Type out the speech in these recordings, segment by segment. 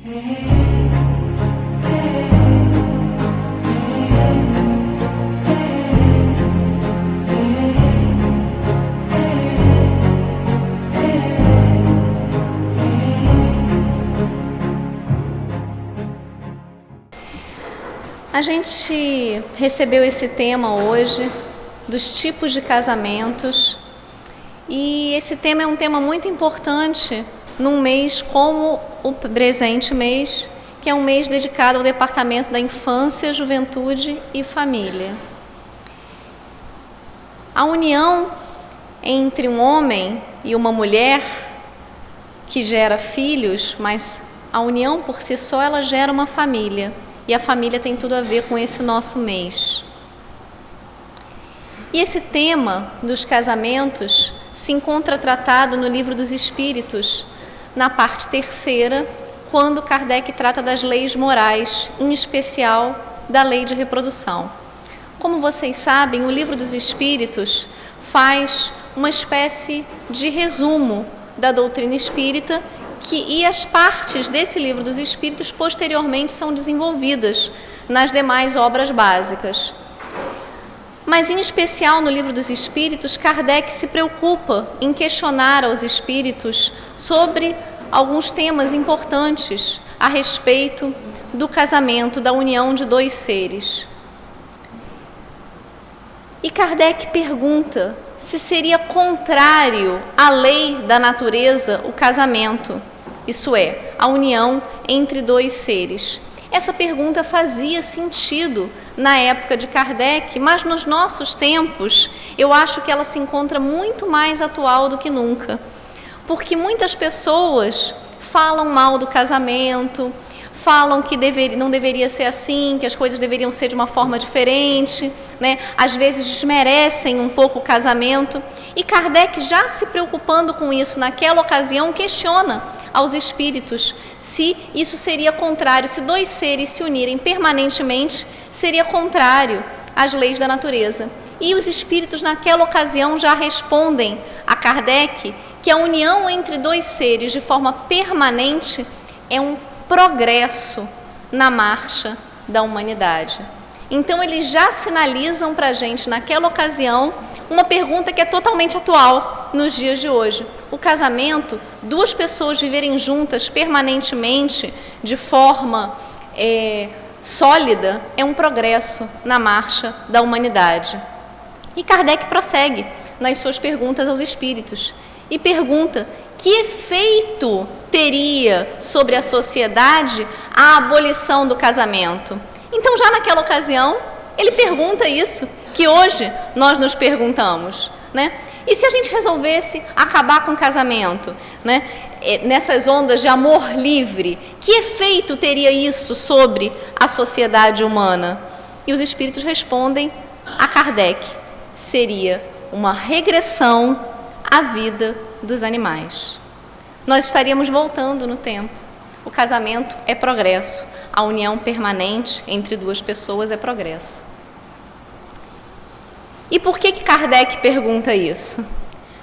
A gente recebeu esse tema hoje, dos tipos de casamentos, e esse tema é um tema muito importante num mês como o presente mês, que é um mês dedicado ao Departamento da Infância, Juventude e Família. A união entre um homem e uma mulher que gera filhos, mas a união por si só ela gera uma família. E a família tem tudo a ver com esse nosso mês. E esse tema dos casamentos se encontra tratado no Livro dos Espíritos, na parte 3ª, quando Kardec trata das leis morais, em especial da lei de reprodução. Como vocês sabem, o Livro dos Espíritos faz uma espécie de resumo da doutrina espírita, e as partes desse Livro dos Espíritos posteriormente são desenvolvidas nas demais obras básicas. Mas, em especial no Livro dos Espíritos, Kardec se preocupa em questionar aos espíritos sobre alguns temas importantes a respeito do casamento, da união de dois seres. E Kardec pergunta se seria contrário à lei da natureza o casamento, isso é, a união entre dois seres. Essa pergunta fazia sentido na época de Kardec, mas nos nossos tempos eu acho que ela se encontra muito mais atual do que nunca, porque muitas pessoas falam mal do casamento, falam que não deveria ser assim, que as coisas deveriam ser de uma forma diferente, né? Às vezes desmerecem um pouco o casamento, e Kardec, já se preocupando com isso naquela ocasião, questiona aos espíritos se isso seria contrário, se dois seres se unirem permanentemente, seria contrário às leis da natureza. E os espíritos naquela ocasião já respondem a Kardec que a união entre dois seres de forma permanente é um progresso na marcha da humanidade. Então eles já sinalizam para a gente naquela ocasião uma pergunta que é totalmente atual nos dias de hoje. O casamento, duas pessoas viverem juntas permanentemente de forma sólida, é um progresso na marcha da humanidade. E Kardec prossegue nas suas perguntas aos espíritos e pergunta que efeito teria sobre a sociedade a abolição do casamento. Então, já naquela ocasião, ele pergunta isso que hoje nós nos perguntamos, né? E se a gente resolvesse acabar com o casamento, né? Nessas ondas de amor livre, que efeito teria isso sobre a sociedade humana? E os espíritos respondem a Kardec: seria uma regressão à vida dos animais. Nós estaríamos voltando no tempo. O casamento é progresso. A união permanente entre duas pessoas é progresso. E por que Kardec pergunta isso?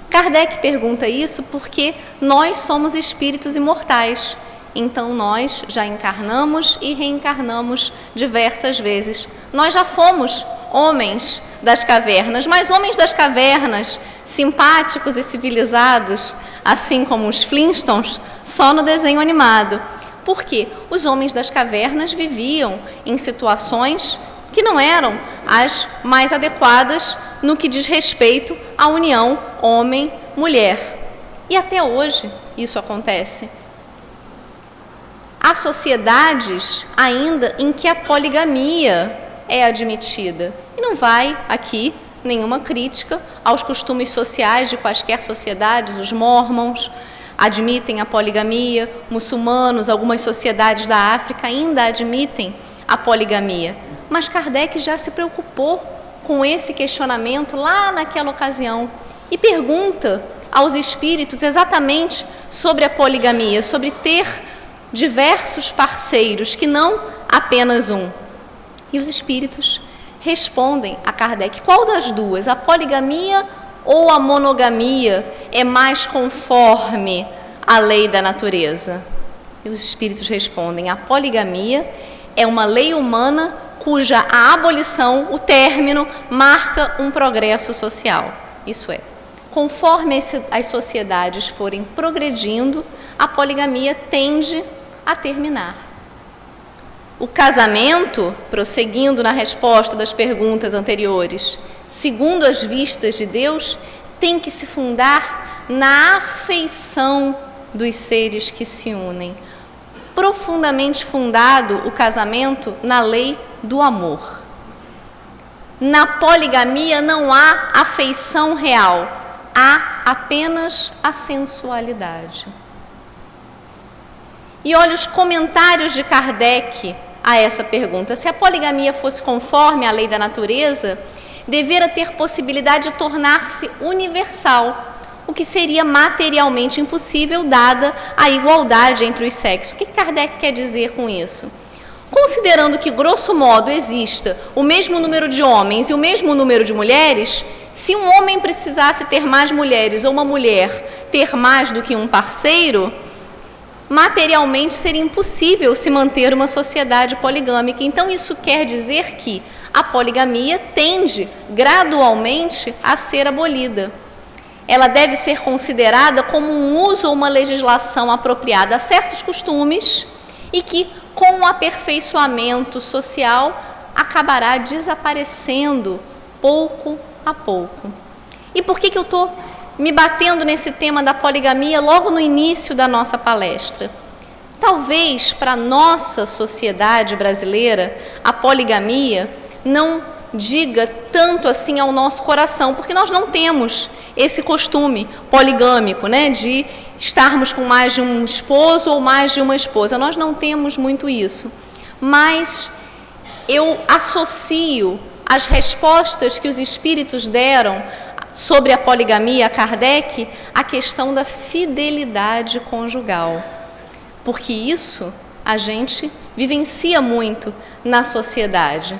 Kardec pergunta isso porque nós somos espíritos imortais. Então nós já encarnamos e reencarnamos diversas vezes. Nós já fomos homens das cavernas, mas homens das cavernas, simpáticos e civilizados, assim como os Flintstones, só no desenho animado. Porque os homens das cavernas viviam em situações que não eram as mais adequadas no que diz respeito à união homem-mulher. E até hoje isso acontece. Há sociedades ainda em que a poligamia é admitida. E não vai aqui nenhuma crítica aos costumes sociais de quaisquer sociedades. Os mormons admitem a poligamia, muçulmanos, algumas sociedades da África ainda admitem a poligamia. Mas Kardec já se preocupou com esse questionamento lá naquela ocasião e pergunta aos espíritos exatamente sobre a poligamia, sobre ter diversos parceiros, que não apenas um. E os espíritos respondem a Kardec: qual das duas, a poligamia ou a monogamia, é mais conforme à lei da natureza? E os espíritos respondem: a poligamia é uma lei humana cuja a abolição, o término, marca um progresso social. Isso é, conforme as sociedades forem progredindo, a poligamia tende a terminar. O casamento, prosseguindo na resposta das perguntas anteriores, segundo as vistas de Deus, tem que se fundar na afeição dos seres que se unem. Profundamente fundado o casamento na lei do amor. Na poligamia não há afeição real, há apenas a sensualidade. E olha os comentários de Kardec a essa pergunta. Se a poligamia fosse conforme a lei da natureza, devera ter possibilidade de tornar-se universal, o que seria materialmente impossível dada a igualdade entre os sexos. O que Kardec quer dizer com isso? Considerando que, grosso modo, exista o mesmo número de homens e o mesmo número de mulheres, se um homem precisasse ter mais mulheres ou uma mulher ter mais do que um parceiro, materialmente seria impossível se manter uma sociedade poligâmica. Então, isso quer dizer que a poligamia tende gradualmente a ser abolida. Ela deve ser considerada como um uso ou uma legislação apropriada a certos costumes e que, com o aperfeiçoamento social, acabará desaparecendo pouco a pouco. E por que eu estou me batendo nesse tema da poligamia logo no início da nossa palestra? Talvez para a nossa sociedade brasileira a poligamia não diga tanto assim ao nosso coração, porque nós não temos esse costume poligâmico, né, de estarmos com mais de um esposo ou mais de uma esposa. Nós não temos muito isso. Mas eu associo as respostas que os espíritos deram sobre a poligamia a Kardec à questão da fidelidade conjugal. Porque isso a gente vivencia muito na sociedade.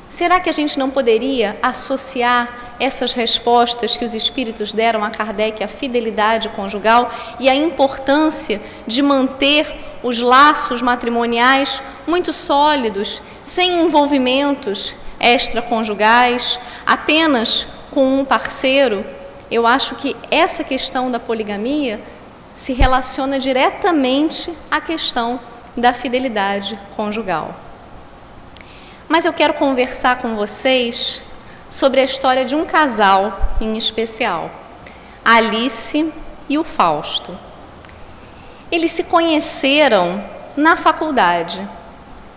Será que a gente não poderia associar essas respostas que os espíritos deram a Kardec à fidelidade conjugal e à importância de manter os laços matrimoniais muito sólidos, sem envolvimentos extraconjugais, apenas com um parceiro? Eu acho que essa questão da poligamia se relaciona diretamente à questão da fidelidade conjugal. Mas eu quero conversar com vocês sobre a história de um casal em especial, a Alice e o Fausto. Eles se conheceram na faculdade.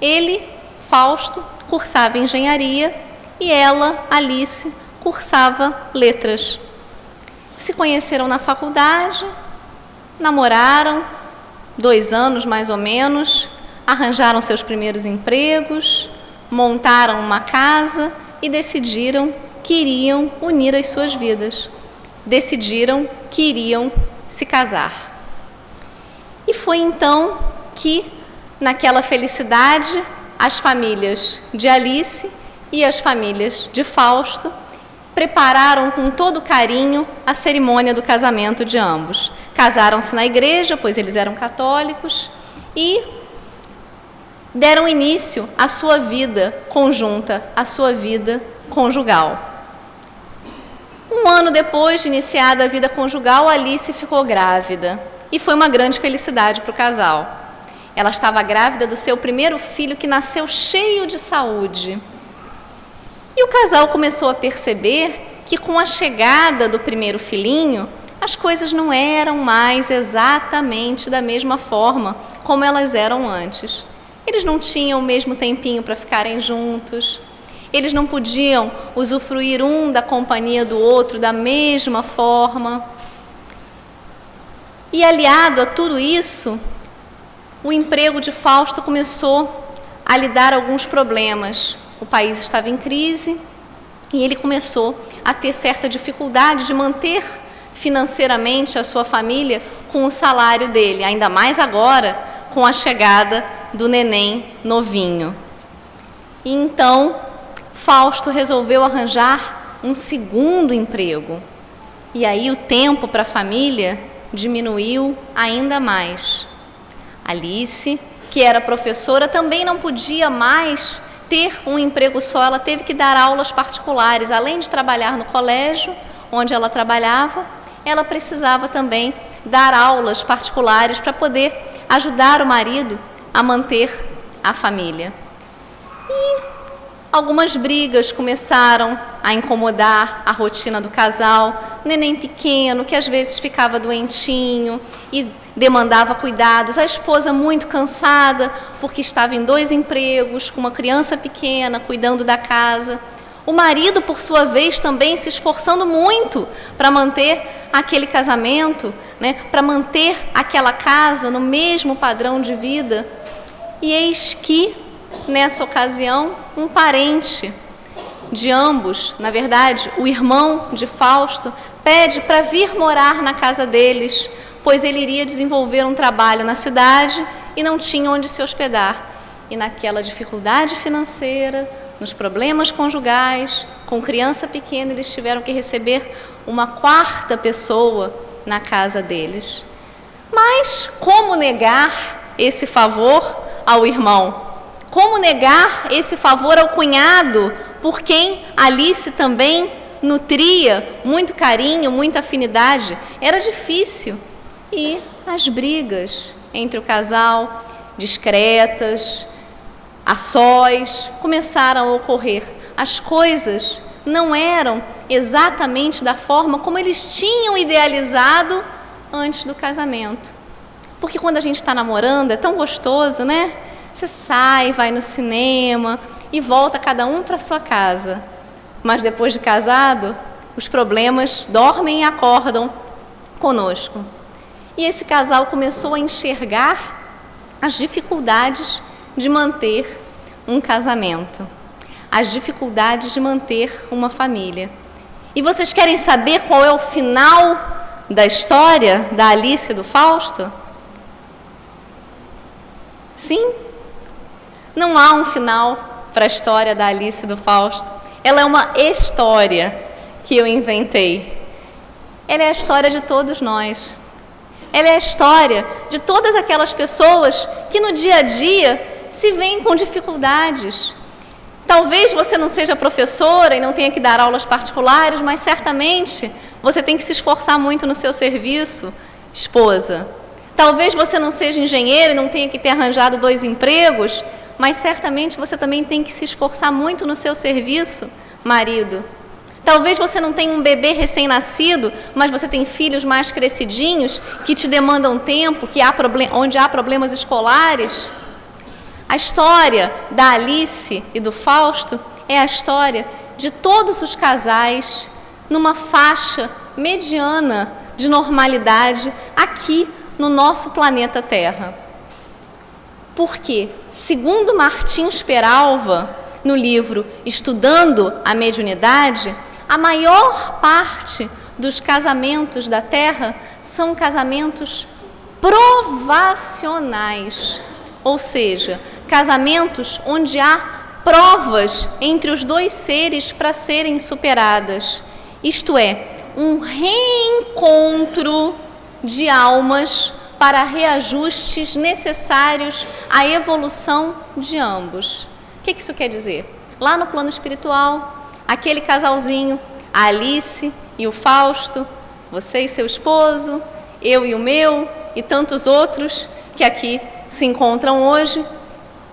Ele, Fausto, cursava engenharia e ela, Alice, cursava letras. Se conheceram na faculdade, namoraram 2 anos mais ou menos, arranjaram seus primeiros empregos, montaram uma casa e decidiram que iriam unir as suas vidas. Decidiram que iriam se casar. E foi então que, naquela felicidade, as famílias de Alice e as famílias de Fausto prepararam com todo carinho a cerimônia do casamento de ambos. Casaram-se na igreja, pois eles eram católicos, e deram início à sua vida conjunta, à sua vida conjugal. 1 ano depois de iniciada a vida conjugal, Alice ficou grávida e foi uma grande felicidade para o casal. Ela estava grávida do seu primeiro filho, que nasceu cheio de saúde. E o casal começou a perceber que, com a chegada do primeiro filhinho, as coisas não eram mais exatamente da mesma forma como elas eram antes. Eles não tinham o mesmo tempinho para ficarem juntos, eles não podiam usufruir um da companhia do outro da mesma forma. E aliado a tudo isso, o emprego de Fausto começou a lhe dar alguns problemas. O país estava em crise e ele começou a ter certa dificuldade de manter financeiramente a sua família com o salário dele, ainda mais agora com a chegada do neném novinho. E então, Fausto resolveu arranjar um segundo emprego. E aí o tempo para a família diminuiu ainda mais. Alice, que era professora, também não podia mais ter um emprego só, ela teve que dar aulas particulares. Além de trabalhar no colégio, onde ela trabalhava, ela precisava também dar aulas particulares para poder ajudar o marido a manter a família. E algumas brigas começaram a incomodar a rotina do casal. Neném pequeno, que às vezes ficava doentinho e demandava cuidados. A esposa muito cansada, porque estava em 2 empregos, com uma criança pequena, cuidando da casa. O marido, por sua vez, também se esforçando muito para manter aquele casamento, né, para manter aquela casa no mesmo padrão de vida. E eis que, nessa ocasião, um parente de ambos, na verdade, o irmão de Fausto, pede para vir morar na casa deles, pois ele iria desenvolver um trabalho na cidade e não tinha onde se hospedar. E naquela dificuldade financeira, nos problemas conjugais, com criança pequena, eles tiveram que receber uma 4ª pessoa na casa deles. Mas como negar esse favor ao irmão? Como negar esse favor ao cunhado, por quem Alice também nutria muito carinho, muita afinidade? Era difícil. E as brigas entre o casal, discretas, a sós, começaram a ocorrer. As coisas não eram exatamente da forma como eles tinham idealizado antes do casamento. Porque quando a gente está namorando é tão gostoso, né? Você sai, vai no cinema e volta cada um para sua casa. Mas depois de casado, os problemas dormem e acordam conosco. E esse casal começou a enxergar as dificuldades de manter um casamento, as dificuldades de manter uma família. E vocês querem saber qual é o final da história da Alice e do Fausto? Sim? Não há um final para a história da Alice e do Fausto. Ela é uma história que eu inventei. Ela é a história de todos nós. Ela é a história de todas aquelas pessoas que no dia a dia se veem com dificuldades. Talvez você não seja professora e não tenha que dar aulas particulares, mas certamente você tem que se esforçar muito no seu serviço, esposa. Talvez você não seja engenheiro e não tenha que ter arranjado 2 empregos, mas certamente você também tem que se esforçar muito no seu serviço, marido. Talvez você não tenha um bebê recém-nascido, mas você tem filhos mais crescidinhos que te demandam tempo, onde há problemas escolares. A história da Alice e do Fausto é a história de todos os casais numa faixa mediana de normalidade aqui no nosso planeta Terra. Porque, segundo Martins Peralva, no livro Estudando a Mediunidade, a maior parte dos casamentos da Terra são casamentos provacionais, ou seja, casamentos onde há provas entre os 2 seres para serem superadas. Isto é, um reencontro de almas para reajustes necessários à evolução de ambos. O que isso quer dizer? Lá no plano espiritual, aquele casalzinho, a Alice e o Fausto, você e seu esposo, eu e o meu e tantos outros que aqui se encontram hoje,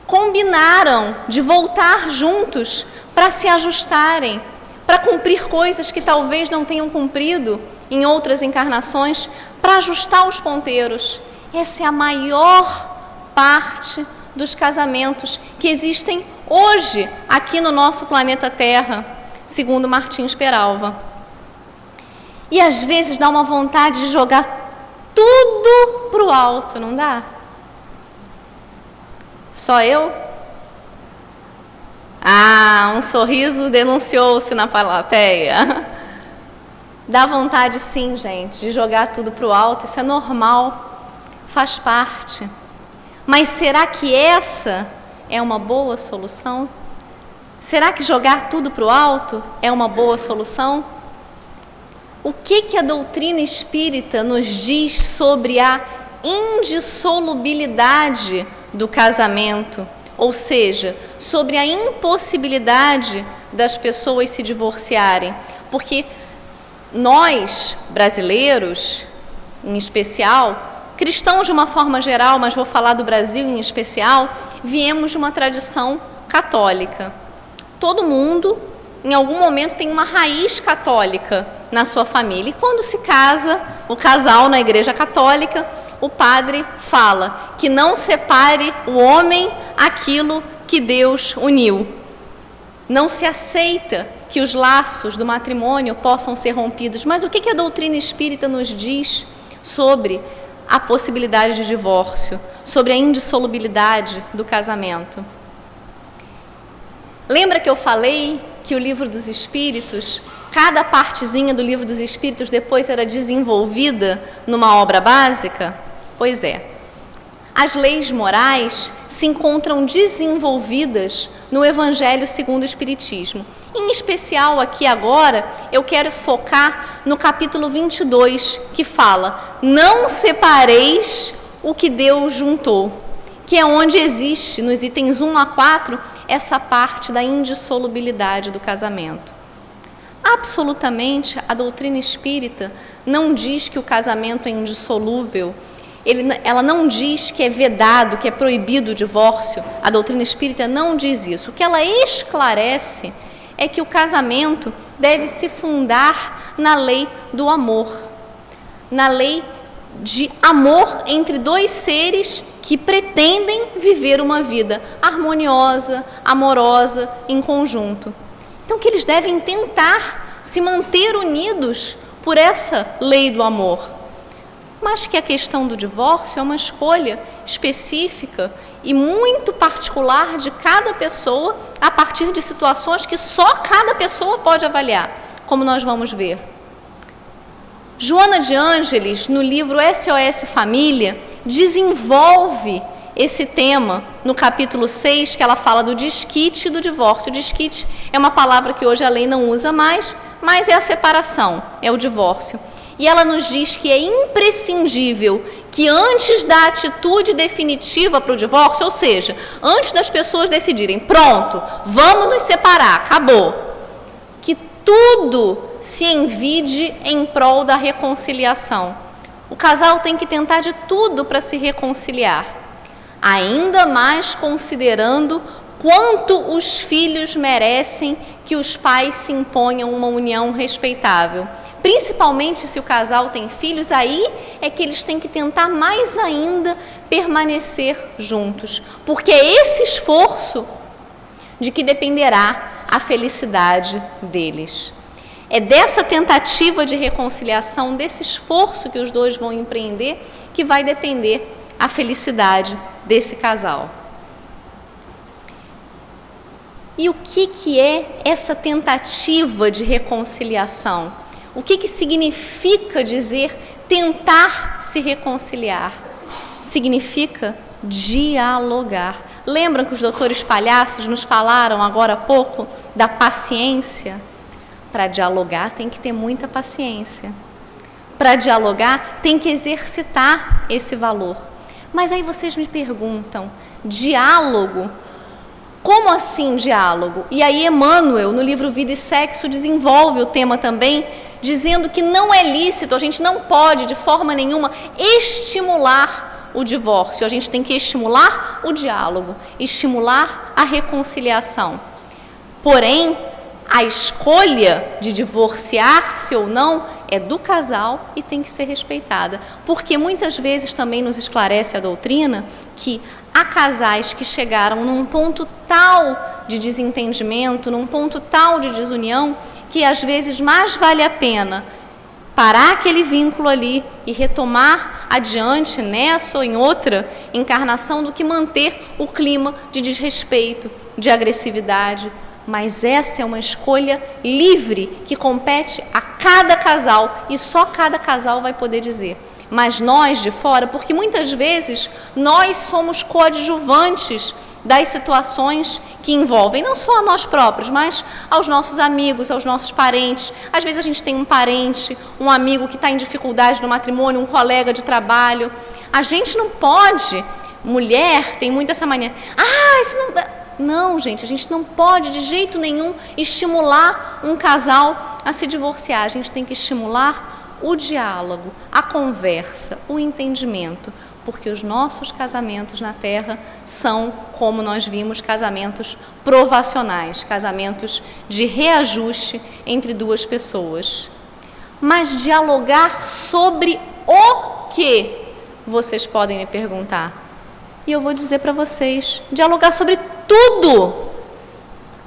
combinaram de voltar juntos para se ajustarem, para cumprir coisas que talvez não tenham cumprido em outras encarnações, para ajustar os ponteiros. Essa é a maior parte dos casamentos que existem hoje aqui no nosso planeta Terra, segundo Martins Peralva. E às vezes dá uma vontade de jogar tudo para o alto, não dá? Só eu? Ah, um sorriso denunciou-se na plateia. Dá vontade sim, gente, de jogar tudo para o alto, isso é normal, faz parte. Mas será que essa é uma boa solução? Será que jogar tudo para o alto é uma boa solução? O que a doutrina espírita nos diz sobre a indissolubilidade do casamento, ou seja, sobre a impossibilidade das pessoas se divorciarem, porque nós, brasileiros, em especial, cristãos de uma forma geral, mas vou falar do Brasil em especial, viemos de uma tradição católica. Todo mundo, em algum momento, tem uma raiz católica na sua família. E quando se casa, o casal na igreja católica, o padre fala que não separe o homem aquilo que Deus uniu. Não se aceita que os laços do matrimônio possam ser rompidos. Mas o que a doutrina espírita nos diz sobre a possibilidade de divórcio, sobre a indissolubilidade do casamento? Lembra que eu falei que o Livro dos Espíritos, cada partezinha do Livro dos Espíritos depois era desenvolvida numa obra básica? Pois é. As leis morais se encontram desenvolvidas no Evangelho segundo o Espiritismo. Em especial, aqui agora, eu quero focar no capítulo 22, que fala: não separeis o que Deus juntou, que é onde existe, nos itens 1 a 4, essa parte da indissolubilidade do casamento. Absolutamente, a doutrina espírita não diz que o casamento é indissolúvel. Ela não diz que é vedado, que é proibido o divórcio. A doutrina espírita não diz isso. O que ela esclarece é que o casamento deve se fundar na lei do amor, na lei de amor entre dois seres que pretendem viver uma vida harmoniosa, amorosa, em conjunto. Então, que eles devem tentar se manter unidos por essa lei do amor. Mas que a questão do divórcio é uma escolha específica e muito particular de cada pessoa, a partir de situações que só cada pessoa pode avaliar, como nós vamos ver. Joana de Ângeles, no livro SOS Família, desenvolve esse tema no capítulo 6, que ela fala do desquite e do divórcio. O desquite é uma palavra que hoje a lei não usa mais, mas é a separação, é o divórcio. E ela nos diz que é imprescindível que antes da atitude definitiva para o divórcio, ou seja, antes das pessoas decidirem, pronto, vamos nos separar, acabou, que tudo se envide em prol da reconciliação. O casal tem que tentar de tudo para se reconciliar, ainda mais considerando quanto os filhos merecem que os pais se imponham uma união respeitável. Principalmente se o casal tem filhos, aí é que eles têm que tentar mais ainda permanecer juntos, porque é esse esforço de que dependerá a felicidade deles. É dessa tentativa de reconciliação, desse esforço que os dois vão empreender, que vai depender a felicidade desse casal. E o que é essa tentativa de reconciliação? O que significa dizer tentar se reconciliar? Significa dialogar. Lembram que os doutores palhaços nos falaram agora há pouco da paciência? Para dialogar tem que ter muita paciência. Para dialogar tem que exercitar esse valor. Mas aí vocês me perguntam, diálogo? Como assim diálogo? E aí Emmanuel, no livro Vida e Sexo, desenvolve o tema também, dizendo que não é lícito, a gente não pode de forma nenhuma estimular o divórcio, a gente tem que estimular o diálogo, estimular a reconciliação. Porém, a escolha de divorciar-se ou não é do casal e tem que ser respeitada, porque muitas vezes também nos esclarece a doutrina que há casais que chegaram num ponto tal de desentendimento, num ponto tal de desunião, que às vezes mais vale a pena parar aquele vínculo ali e retomar adiante nessa ou em outra encarnação do que manter o clima de desrespeito, de agressividade. Mas essa é uma escolha livre que compete a cada casal e só cada casal vai poder dizer. Mas nós de fora, porque muitas vezes nós somos coadjuvantes das situações que envolvem não só a nós próprios, mas aos nossos amigos, aos nossos parentes. Às vezes a gente tem um parente, um amigo que está em dificuldade no matrimônio, um colega de trabalho. A gente não pode, mulher tem muito essa mania, isso não dá. Não, gente, a gente não pode de jeito nenhum estimular um casal a se divorciar. A gente tem que estimular o diálogo, a conversa, o entendimento, porque os nossos casamentos na Terra são, como nós vimos, casamentos provacionais, casamentos de reajuste entre duas pessoas. Mas dialogar sobre o que? Vocês podem me perguntar. E eu vou dizer para vocês, dialogar sobre tudo.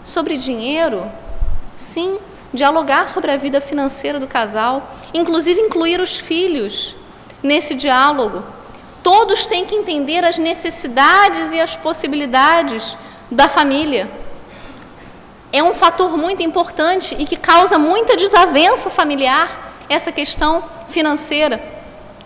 Sobre dinheiro? Sim, dialogar sobre a vida financeira do casal, inclusive incluir os filhos nesse diálogo. Todos têm que entender as necessidades e as possibilidades da família. É um fator muito importante e que causa muita desavença familiar, essa questão financeira.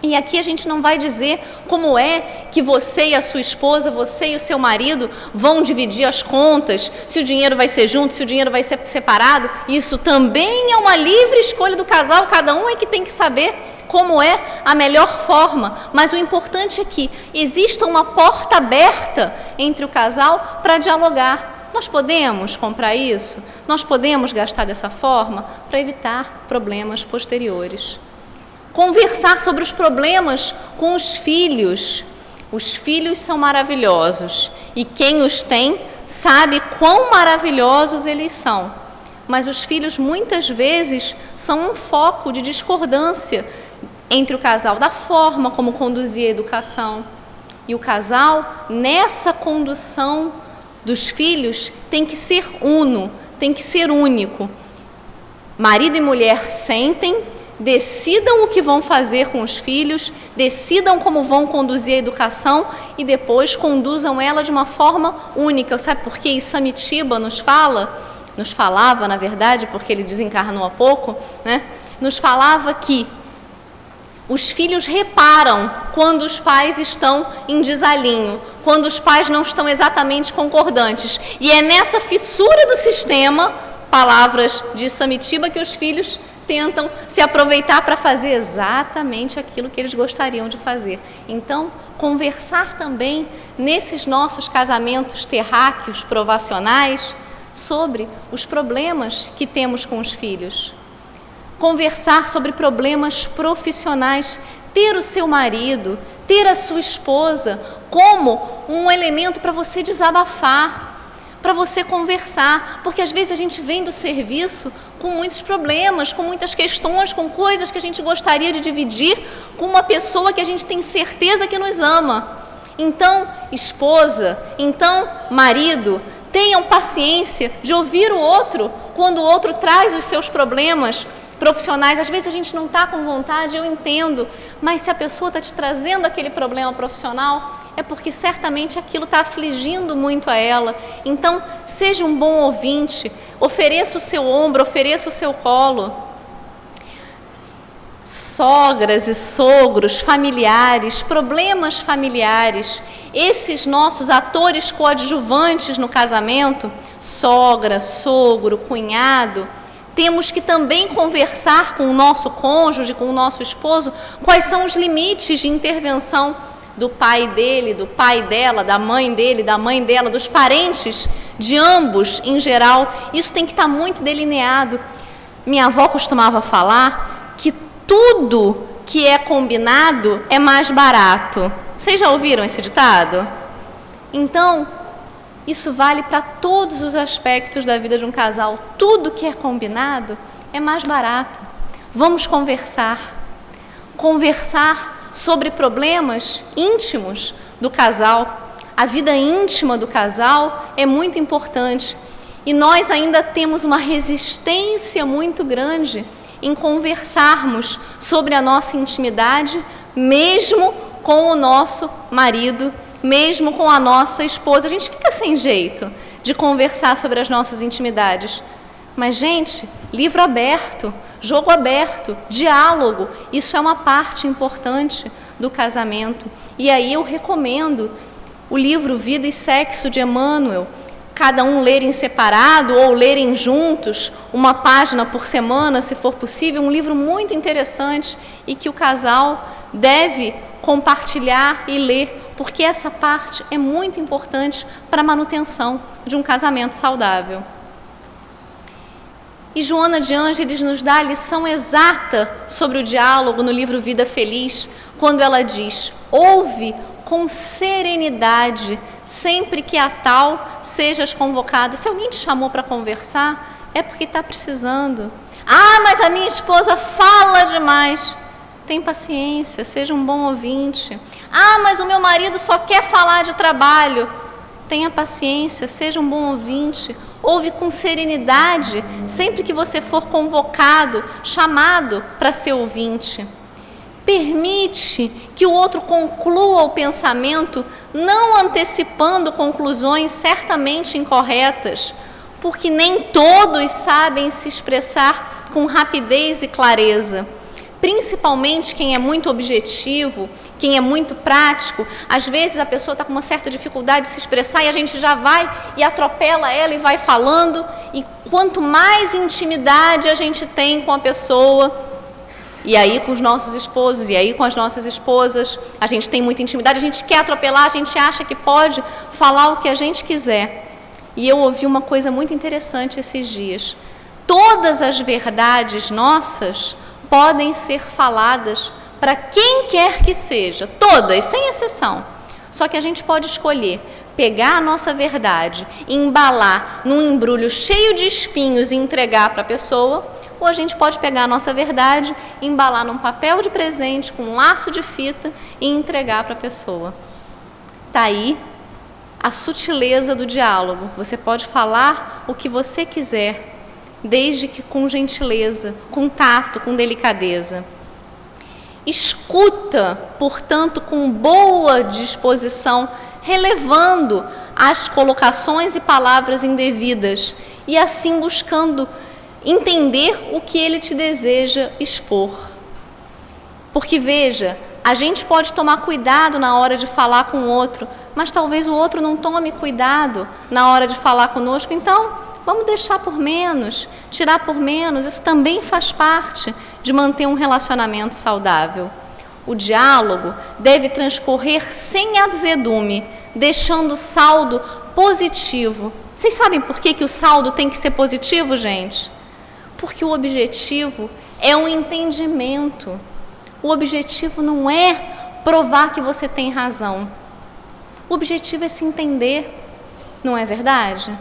E aqui a gente não vai dizer como é que você e a sua esposa, você e o seu marido vão dividir as contas, se o dinheiro vai ser junto, se o dinheiro vai ser separado. Isso também é uma livre escolha do casal, cada um é que tem que saber como é a melhor forma. Mas o importante é que exista uma porta aberta entre o casal para dialogar. Nós podemos comprar isso? Nós podemos gastar dessa forma para evitar problemas posteriores. Conversar sobre os problemas com os filhos. Os filhos são maravilhosos e quem os tem sabe quão maravilhosos eles são. Mas os filhos muitas vezes são um foco de discordância entre o casal, da forma como conduzir a educação. E o casal, nessa condução dos filhos, tem que ser uno, tem que ser único. Marido e mulher sentem, decidam o que vão fazer com os filhos, decidam como vão conduzir a educação e depois conduzam ela de uma forma única. Sabe por que Isamitiba nos falava, na verdade, porque ele desencarnou há pouco, né? Nos falava que os filhos reparam quando os pais estão em desalinho, quando os pais não estão exatamente concordantes. E é nessa fissura do sistema, palavras de Isamitiba, que os filhos tentam se aproveitar para fazer exatamente aquilo que eles gostariam de fazer. Então, conversar também nesses nossos casamentos terráqueos, provacionais, sobre os problemas que temos com os filhos. Conversar sobre problemas profissionais, ter o seu marido, ter a sua esposa como um elemento para você desabafar, para você conversar, porque às vezes a gente vem do serviço com muitos problemas, com muitas questões, com coisas que a gente gostaria de dividir com uma pessoa que a gente tem certeza que nos ama. Então, esposa, então, marido, tenham paciência de ouvir o outro quando o outro traz os seus problemas profissionais. Às vezes a gente não está com vontade, eu entendo, mas se a pessoa está te trazendo aquele problema profissional, é porque certamente aquilo está afligindo muito a ela. Então, seja um bom ouvinte, ofereça o seu ombro, ofereça o seu colo. Sogras e sogros, familiares, problemas familiares, esses nossos atores coadjuvantes no casamento, sogra, sogro, cunhado, temos que também conversar com o nosso cônjuge, com o nosso esposo, quais são os limites de intervenção do pai dele, do pai dela, da mãe dele, da mãe dela, dos parentes, de ambos em geral. Isso tem que estar muito delineado. Minha avó costumava falar que tudo que é combinado é mais barato. Vocês já ouviram esse ditado? Então, isso vale para todos os aspectos da vida de um casal. Tudo que é combinado é mais barato. Vamos conversar. Conversar sobre problemas íntimos do casal. A vida íntima do casal é muito importante. E nós ainda temos uma resistência muito grande em conversarmos sobre a nossa intimidade, mesmo com o nosso marido, mesmo com a nossa esposa. A gente fica sem jeito de conversar sobre as nossas intimidades. Mas, gente, livro aberto, jogo aberto, diálogo, isso é uma parte importante do casamento. E aí eu recomendo o livro Vida e Sexo de Emmanuel, cada um ler em separado ou lerem juntos, uma página por semana, se for possível, um livro muito interessante e que o casal deve compartilhar e ler, porque essa parte é muito importante para a manutenção de um casamento saudável. E Joana de Ângeles nos dá a lição exata sobre o diálogo no livro Vida Feliz, quando ela diz: ouve com serenidade, sempre que a tal sejas convocado. Se alguém te chamou para conversar, é porque está precisando. Ah, mas a minha esposa fala demais. Tem paciência, seja um bom ouvinte. Ah, mas o meu marido só quer falar de trabalho. Tenha paciência, seja um bom ouvinte. Ouve com serenidade, sempre que você for convocado, chamado para ser ouvinte. Permite que o outro conclua o pensamento, não antecipando conclusões certamente incorretas, porque nem todos sabem se expressar com rapidez e clareza. Principalmente quem é muito objetivo, quem é muito prático. Às vezes a pessoa está com uma certa dificuldade de se expressar e a gente já vai e atropela ela e vai falando. E quanto mais intimidade a gente tem com a pessoa, e aí com os nossos esposos, e aí com as nossas esposas, a gente tem muita intimidade, a gente quer atropelar, a gente acha que pode falar o que a gente quiser. E eu ouvi uma coisa muito interessante esses dias. Todas as verdades nossas podem ser faladas para quem quer que seja, todas, sem exceção. Só que a gente pode escolher pegar a nossa verdade, embalar num embrulho cheio de espinhos e entregar para a pessoa, ou a gente pode pegar a nossa verdade, embalar num papel de presente com um laço de fita e entregar para a pessoa. Está aí a sutileza do diálogo. Você pode falar o que você quiser, desde que com gentileza, com tato, com delicadeza. Escuta, portanto, com boa disposição, relevando as colocações e palavras indevidas e assim buscando entender o que ele te deseja expor. Porque veja, a gente pode tomar cuidado na hora de falar com o outro, mas talvez o outro não tome cuidado na hora de falar conosco, então vamos deixar por menos, tirar por menos. Isso também faz parte de manter um relacionamento saudável. O diálogo deve transcorrer sem azedume, deixando saldo positivo. Vocês sabem por que o saldo tem que ser positivo, gente? Porque o objetivo é um entendimento. O objetivo não é provar que você tem razão. O objetivo é se entender, não é verdade?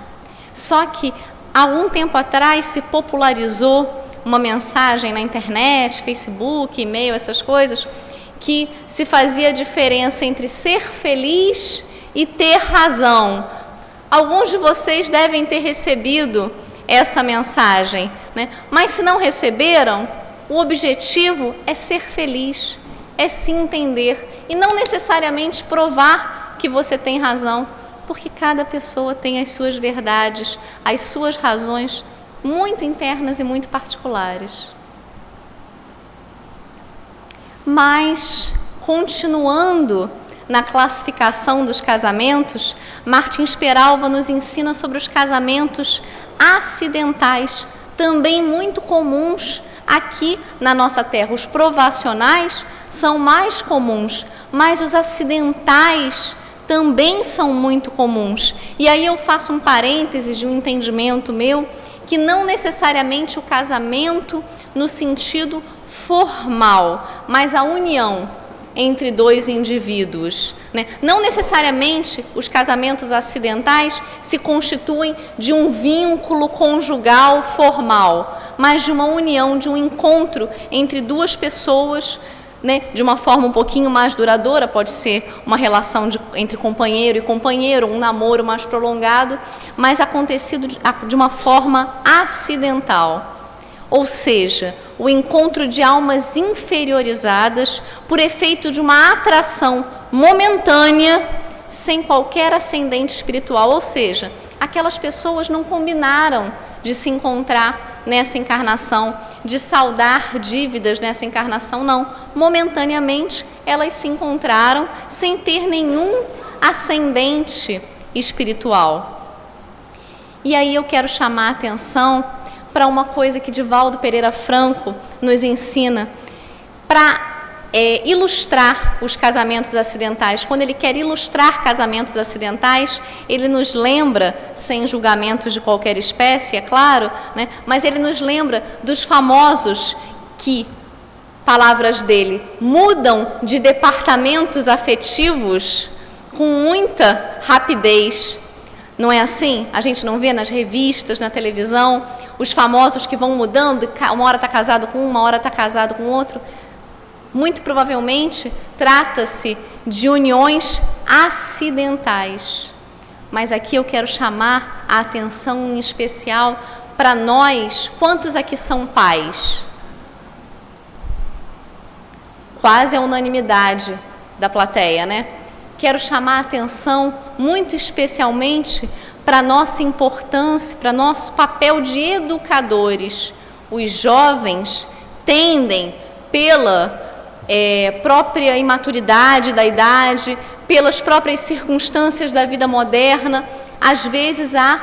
Só que, há algum tempo atrás, se popularizou uma mensagem na internet, Facebook, e-mail, essas coisas, que se fazia diferença entre ser feliz e ter razão. Alguns de vocês devem ter recebido essa mensagem, né? Mas se não receberam, o objetivo é ser feliz, é se entender e não necessariamente provar que você tem razão, porque cada pessoa tem as suas verdades, as suas razões muito internas e muito particulares. Mas, continuando na classificação dos casamentos, Martins Peralva nos ensina sobre os casamentos acidentais, também muito comuns aqui na nossa terra. Os provacionais são mais comuns, mas os acidentais também são muito comuns. E aí eu faço um parênteses de um entendimento meu, que não necessariamente o casamento no sentido formal, mas a união entre dois indivíduos, né? Não necessariamente os casamentos acidentais se constituem de um vínculo conjugal formal, mas de uma união, de um encontro entre duas pessoas, né, de uma forma um pouquinho mais duradoura. Pode ser uma relação entre companheiro e companheiro, um namoro mais prolongado, mas acontecido de uma forma acidental. Ou seja, o encontro de almas inferiorizadas por efeito de uma atração momentânea, sem qualquer ascendente espiritual. Ou seja, aquelas pessoas não combinaram de se encontrar nessa encarnação, de saldar dívidas nessa encarnação, não. Momentaneamente, elas se encontraram sem ter nenhum ascendente espiritual. E aí eu quero chamar a atenção para uma coisa que Divaldo Pereira Franco nos ensina, para ilustrar os casamentos acidentais. Quando ele quer ilustrar casamentos acidentais, ele nos lembra, sem julgamentos de qualquer espécie, é claro, né? Mas ele nos lembra dos famosos que, palavras dele, mudam de departamentos afetivos com muita rapidez. Não é assim? A gente não vê nas revistas, na televisão, os famosos que vão mudando, uma hora está casado com um, uma hora está casado com outro. Muito provavelmente trata-se de uniões acidentais. Mas aqui eu quero chamar a atenção em especial para nós. Quantos aqui são pais? Quase a unanimidade da plateia, né? Quero chamar a atenção muito especialmente para a nossa importância, para nosso papel de educadores. Os jovens tendem, pela própria imaturidade da idade, pelas próprias circunstâncias da vida moderna, às vezes a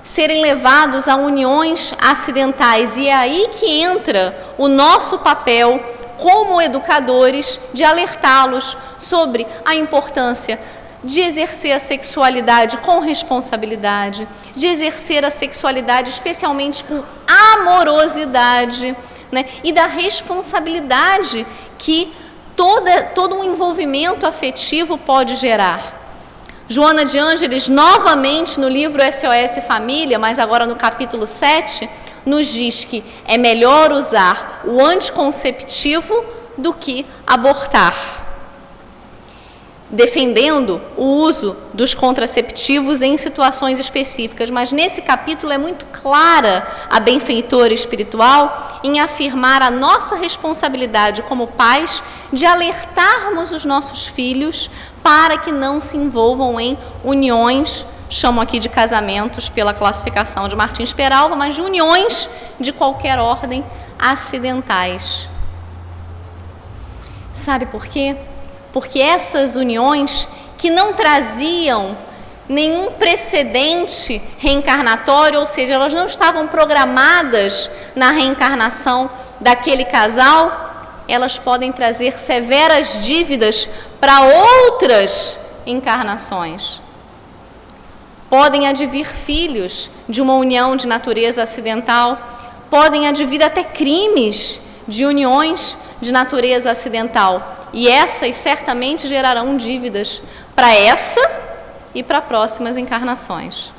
serem levados a uniões acidentais. E é aí que entra o nosso papel como educadores, de alertá-los sobre a importância de exercer a sexualidade com responsabilidade, de exercer a sexualidade especialmente com amorosidade, né? E da responsabilidade que todo um envolvimento afetivo pode gerar. Joana de Ângeles, novamente no livro SOS Família, mas agora no capítulo 7, nos diz que é melhor usar o anticonceptivo do que abortar, defendendo o uso dos contraceptivos em situações específicas. Mas nesse capítulo é muito clara a benfeitora espiritual em afirmar a nossa responsabilidade como pais de alertarmos os nossos filhos para que não se envolvam em uniões, chamo aqui de casamentos pela classificação de Martins Peralva, mas de uniões de qualquer ordem acidentais. Sabe por quê? Porque essas uniões que não traziam nenhum precedente reencarnatório, ou seja, elas não estavam programadas na reencarnação daquele casal, elas podem trazer severas dívidas para outras encarnações. Podem advir filhos de uma união de natureza acidental, podem advir até crimes de uniões de natureza acidental. E essas certamente gerarão dívidas para essa e para próximas encarnações.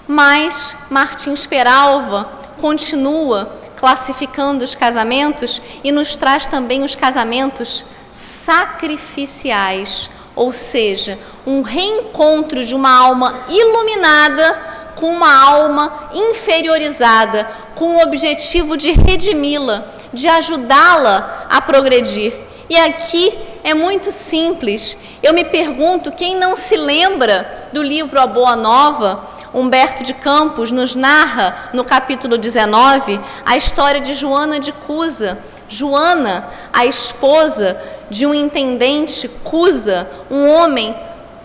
Mas Martins Peralva continua classificando os casamentos e nos traz também os casamentos sacrificiais, ou seja, um reencontro de uma alma iluminada com uma alma inferiorizada, com o objetivo de redimi-la, de ajudá-la a progredir. E aqui é muito simples. Eu me pergunto, quem não se lembra do livro A Boa Nova? Humberto de Campos nos narra, no capítulo 19, a história de Joana de Cusa. Joana, a esposa de um intendente Cusa, um homem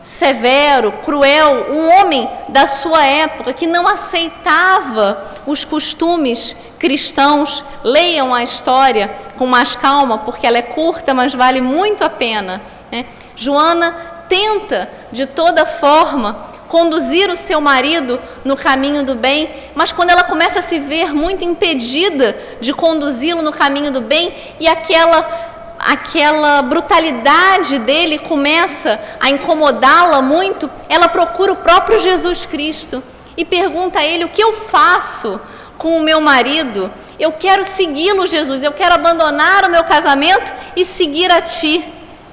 severo, cruel, um homem da sua época que não aceitava os costumes cristãos. Leiam a história com mais calma, porque ela é curta, mas vale muito a pena, né? Joana tenta de toda forma conduzir o seu marido no caminho do bem, mas quando ela começa a se ver muito impedida de conduzi-lo no caminho do bem, e aquela brutalidade dele começa a incomodá-la muito, ela procura o próprio Jesus Cristo e pergunta a ele: o que eu faço com o meu marido? Eu quero segui-lo, Jesus, eu quero abandonar o meu casamento e seguir a ti.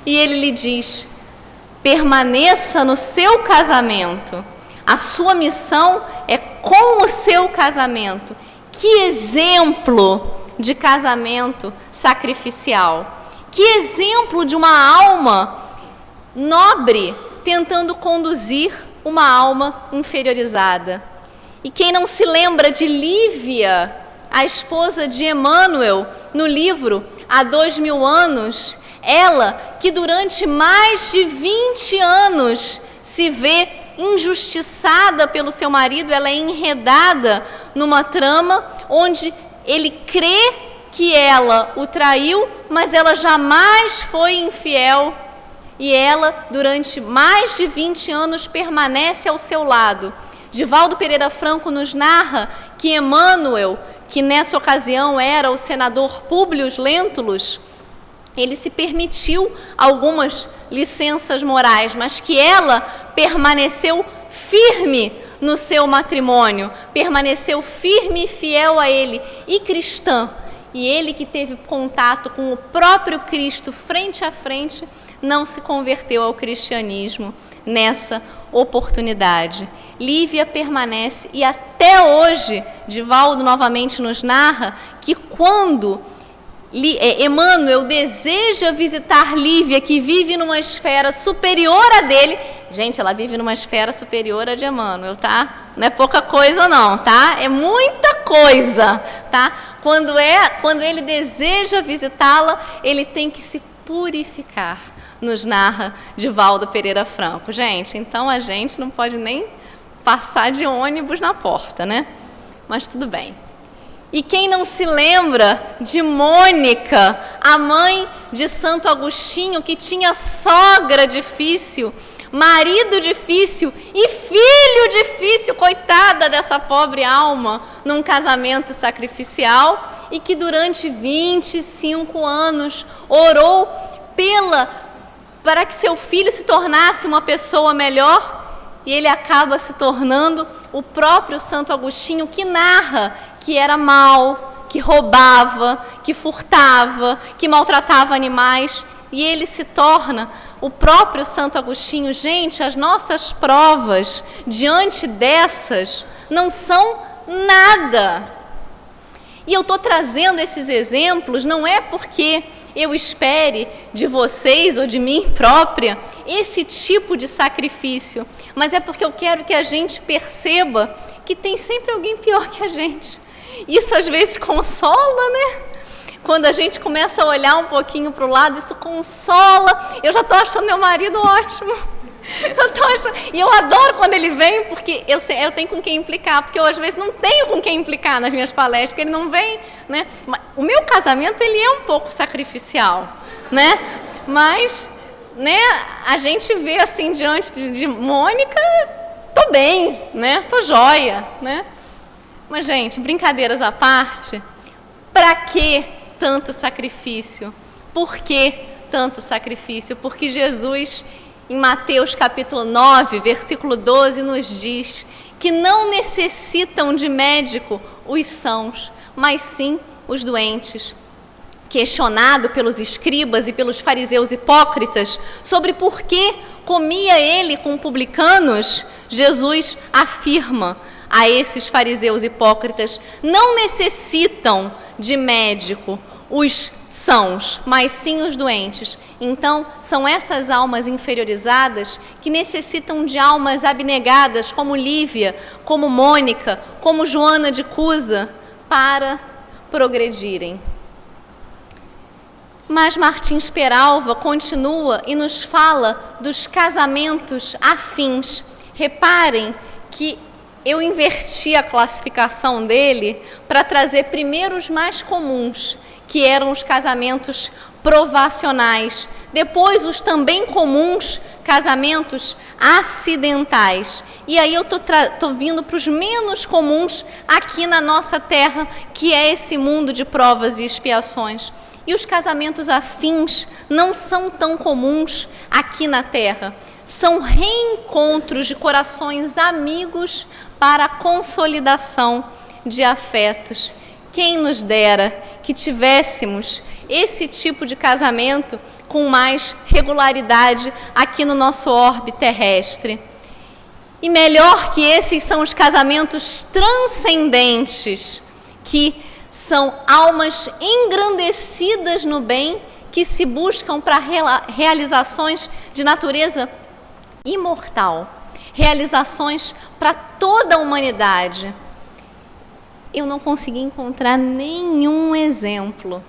E ele lhe diz: permaneça no seu casamento, a sua missão é com o seu casamento. Que exemplo de casamento sacrificial! Que exemplo de uma alma nobre tentando conduzir uma alma inferiorizada. E quem não se lembra de Lívia, a esposa de Emmanuel, no livro Há 2000 anos, ela que durante mais de 20 anos se vê injustiçada pelo seu marido, ela é enredada numa trama onde ele crê que ela o traiu, mas ela jamais foi infiel. E ela, durante mais de 20 anos, permanece ao seu lado. Divaldo Pereira Franco nos narra que Emmanuel, que nessa ocasião era o senador Públio Lentulus, ele se permitiu algumas licenças morais, mas que ela permaneceu firme no seu matrimônio, permaneceu firme e fiel a ele, e cristã. E ele, que teve contato com o próprio Cristo frente a frente, não se converteu ao cristianismo nessa oportunidade. Lívia permanece, e até hoje, Divaldo novamente nos narra que quando Emmanuel deseja visitar Lívia, que vive numa esfera superior a dele, gente, ela vive numa esfera superior a de Emmanuel, tá? Não é pouca coisa não, tá? É muita coisa, tá? Quando ele deseja visitá-la, ele tem que se purificar, nos narra Divaldo Pereira Franco. Gente, então a gente não pode nem passar de ônibus na porta, né? Mas tudo bem. E quem não se lembra de Mônica, a mãe de Santo Agostinho, que tinha sogra difícil, marido difícil e filho difícil, coitada dessa pobre alma, num casamento sacrificial, e que durante 25 anos orou para que seu filho se tornasse uma pessoa melhor, e ele acaba se tornando o próprio Santo Agostinho, que narra que era mau, que roubava, que furtava, que maltratava animais, e ele se torna o próprio Santo Agostinho. Gente, as nossas provas diante dessas não são nada. E eu estou trazendo esses exemplos não é porque eu espere de vocês ou de mim própria esse tipo de sacrifício, mas é porque eu quero que a gente perceba que tem sempre alguém pior que a gente. Isso às vezes consola, né? Quando a gente começa a olhar um pouquinho para o lado, isso consola. Eu já estou achando meu marido ótimo. E eu adoro quando ele vem, porque eu tenho com quem implicar, porque eu às vezes não tenho com quem implicar nas minhas palestras, porque ele não vem, né? O meu casamento, ele é um pouco sacrificial, né? Mas, né, a gente vê assim diante de Mônica, tô bem, né? Tô joia, né? Mas, gente, brincadeiras à parte, para que tanto sacrifício? Por que tanto sacrifício? Porque Jesus, em Mateus capítulo 9, versículo 12, nos diz que não necessitam de médico os sãos, mas sim os doentes. Questionado pelos escribas e pelos fariseus hipócritas sobre por que comia ele com publicanos, Jesus afirma a esses fariseus hipócritas: não necessitam de médico os sãos, mas sim os doentes. Então, são essas almas inferiorizadas que necessitam de almas abnegadas, como Lívia, como Mônica, como Joana de Cusa, para progredirem. Mas Martins Peralva continua e nos fala dos casamentos afins. Reparem que eu inverti a classificação dele para trazer primeiro os mais comuns, que eram os casamentos provacionais. Depois, os também comuns casamentos acidentais. E aí eu estou vindo para os menos comuns aqui na nossa terra, que é esse mundo de provas e expiações. E os casamentos afins não são tão comuns aqui na terra. São reencontros de corações amigos para a consolidação de afetos. Quem nos dera que tivéssemos esse tipo de casamento com mais regularidade aqui no nosso orbe terrestre. E melhor que esses são os casamentos transcendentes, que são almas engrandecidas no bem, que se buscam para realizações de natureza imortal, realizações para toda a humanidade. Eu não consegui encontrar nenhum exemplo,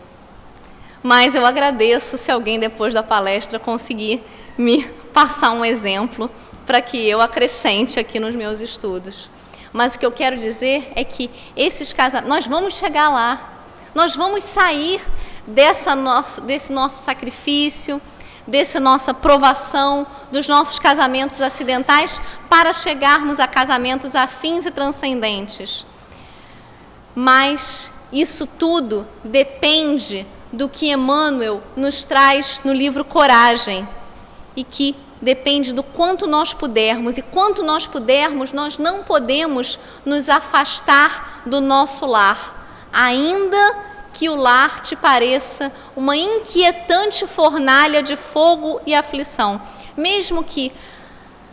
mas eu agradeço se alguém depois da palestra conseguir me passar um exemplo para que eu acrescente aqui nos meus estudos. Mas o que eu quero dizer é que esses casamentos, nós vamos chegar lá, Nós vamos sair desse nosso sacrifício, dessa nossa provação, dos nossos casamentos acidentais, para chegarmos a casamentos afins e transcendentes. Mas isso tudo depende do que Emmanuel nos traz no livro Coragem, e que depende do quanto nós pudermos, e quanto nós pudermos, nós não podemos nos afastar do nosso lar, ainda que o lar te pareça uma inquietante fornalha de fogo e aflição. Mesmo que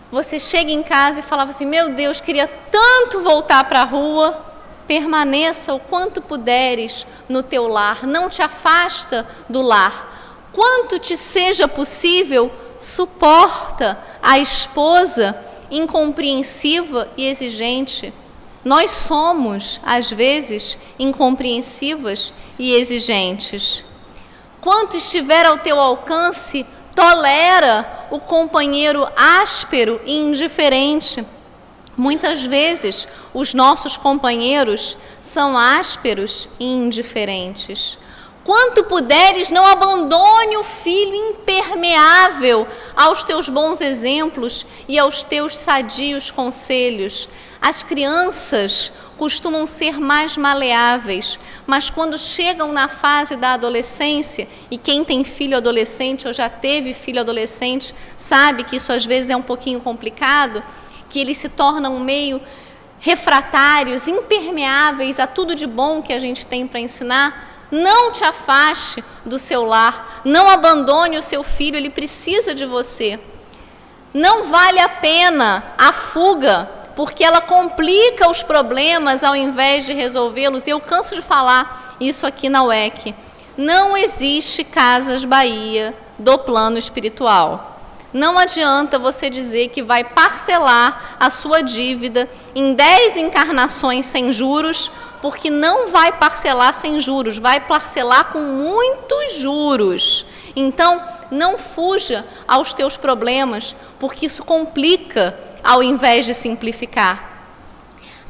você chegue em casa e falava assim, meu Deus, queria tanto voltar para a rua, permaneça o quanto puderes no teu lar, não te afasta do lar. Quanto te seja possível, suporta a esposa incompreensiva e exigente. Nós somos, às vezes, incompreensivas e exigentes. Quanto estiver ao teu alcance, tolera o companheiro áspero e indiferente. Muitas vezes, os nossos companheiros são ásperos e indiferentes. Quanto puderes, não abandone o filho impermeável aos teus bons exemplos e aos teus sadios conselhos. As crianças costumam ser mais maleáveis, mas quando chegam na fase da adolescência, e quem tem filho adolescente ou já teve filho adolescente sabe que isso às vezes é um pouquinho complicado, que eles se tornam meio refratários, impermeáveis a tudo de bom que a gente tem para ensinar. Não te afaste do seu lar, não abandone o seu filho, ele precisa de você. Não vale a pena a fuga, porque ela complica os problemas ao invés de resolvê-los. E eu canso de falar isso aqui na UEC. Não existe Casas Bahia do plano espiritual. Não adianta você dizer que vai parcelar a sua dívida em 10 encarnações sem juros, porque não vai parcelar sem juros, vai parcelar com muitos juros. Então, não fuja aos teus problemas, porque isso complica ao invés de simplificar.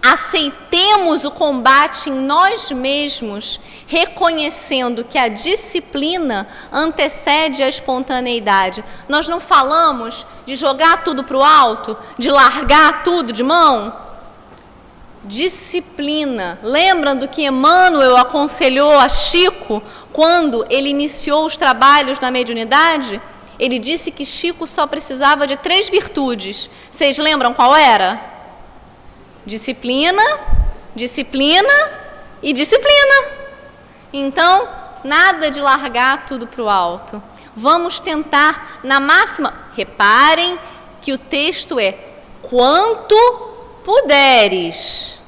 Aceitemos o combate em nós mesmos, reconhecendo que a disciplina antecede a espontaneidade. Nós não falamos de jogar tudo para o alto, de largar tudo de mão? Disciplina. Lembram do que Emmanuel aconselhou a Chico quando ele iniciou os trabalhos na mediunidade? Ele disse que Chico só precisava de 3 virtudes. Vocês lembram qual era? Disciplina, disciplina e disciplina. Então, nada de largar tudo para o alto. Vamos tentar, na máxima, reparem que o texto é quanto puderes.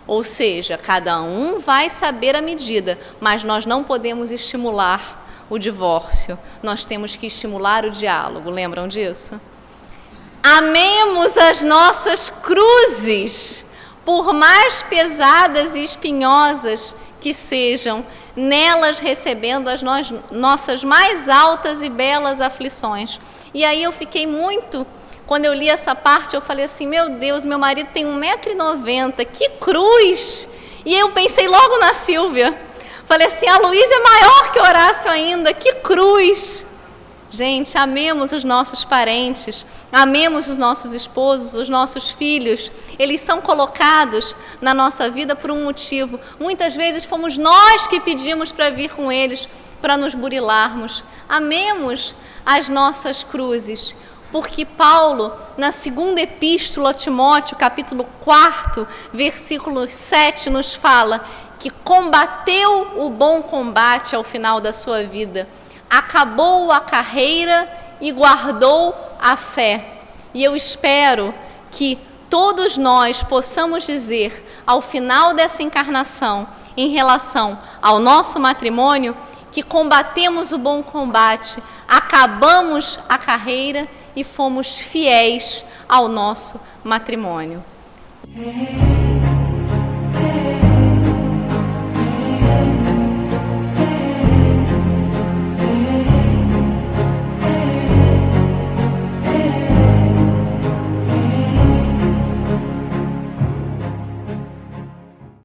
Ou seja, cada um vai saber a medida, mas nós não podemos estimular o divórcio. Nós temos que estimular o diálogo. Lembram disso? Amemos as nossas cruzes, por mais pesadas e espinhosas que sejam, nelas recebendo as nossas mais altas e belas aflições. E aí eu fiquei muito, quando eu li essa parte, eu falei assim, meu Deus, meu marido tem 1,90 m, que cruz! E eu pensei logo na Silvia, falei assim, a Luísa é maior que Horácio ainda, que cruz! Gente, amemos os nossos parentes, amemos os nossos esposos, os nossos filhos. Eles são colocados na nossa vida por um motivo. Muitas vezes fomos nós que pedimos para vir com eles, para nos burilarmos. Amemos as nossas cruzes, porque Paulo, na segunda epístola a Timóteo, capítulo 4, versículo 7, nos fala que combateu o bom combate ao final da sua vida, acabou a carreira e guardou a fé. E eu espero que todos nós possamos dizer, ao final dessa encarnação, em relação ao nosso matrimônio, que combatemos o bom combate, acabamos a carreira e fomos fiéis ao nosso matrimônio.